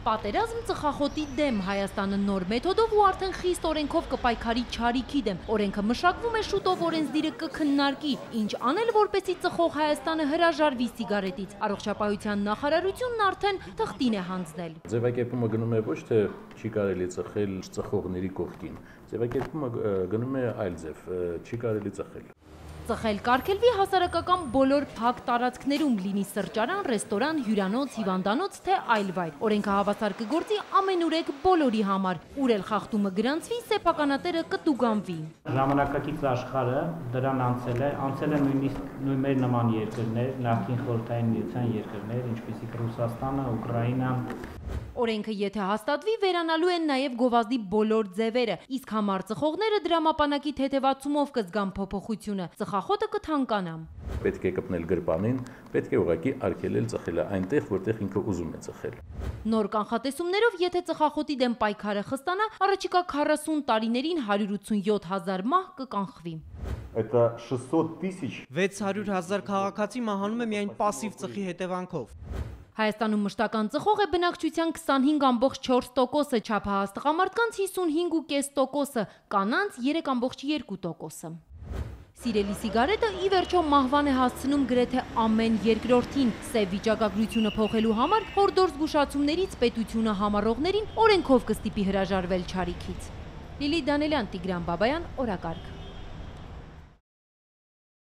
Պատերազմ ծխախոտի դեմ Հայաստանը նոր մեթոդով ու արդեն խիստ օրենքով կպայքարի չարիքի դեմ։ Օրենքը մշակվում է շուտով օրենսդիրը կքննարկի, ինչ անել, որպեսզի ծխող Հայաստանը հրաժարվի սիգարետից։ Առողջապահության նախարարությունն արդեն թղթին է հանձնել։ Ձևակերպումը գնում է ոչ թե չի կարելի ծխել ծխողների կողքին, ձևակերպումը գնում է այլ ձև, չի կարելի ծխել։ Ծխել կարգելվի հասարակական բոլոր փակ տարածքներում, լինի սրճարան, ռեստորան, հյուրանոց, հիվանդանոց, թե այլ վայր։ Օրենքը հավասար կգործի ամենուրեք բոլորի համար։ Ուր էլ խախտումը գրանցվի, սեփականատերը կտուգանվի։ Ժամանակակից աշխարհը դրան անցել է նույնիսկ մեր նման երկրներ, նախկին խորհրդային միության երկրներ, ինչպիսիք Ռուսաստանը, Ուկրաինան։ Օրենքը եթե հաստատվի, վերանալու են նաև գովազդի բոլոր ձևերը, իսկ համառ ծխողները դրամապանակի թեթևացումով կզգան փոփոխությունը, ծխախոտը կթանկանա։ Պետք է կպնել գրպանին, պետք է ուղղակի արգելել ծխելը այնտեղ, որտեղ ինքը ուզում է ծխել։ Նոր կանխատեսումներով, եթե ծխախոտի դեմ պայքարը խստանա, առաջիկա 40 տարիներին 187,000 մահ կկանխվի։ Это 600 тысяч. 600,000 քաղաքացի մահանում է միայն пассив ծխի հետևանքով։ Հայաստանում մշտական ծխող է բնակչության 25,4%-ը, չափահաս տղամարդկանց 55,5%-ը, կանանց 3,2%-ը։ Սիրելի սիգարետը ի վերջո մահվան է հասցնում գրեթե ամեն երկրորդին։ Սև վիճակագրությունը փոխելու համար հորդոր զգուշացումներից պետությունը համառողներին օրենքով կստիպի հրաժարվել չարիքից։ Լիլիթ Դանելյան, Տիգրան Բաբայան, օրակարգ։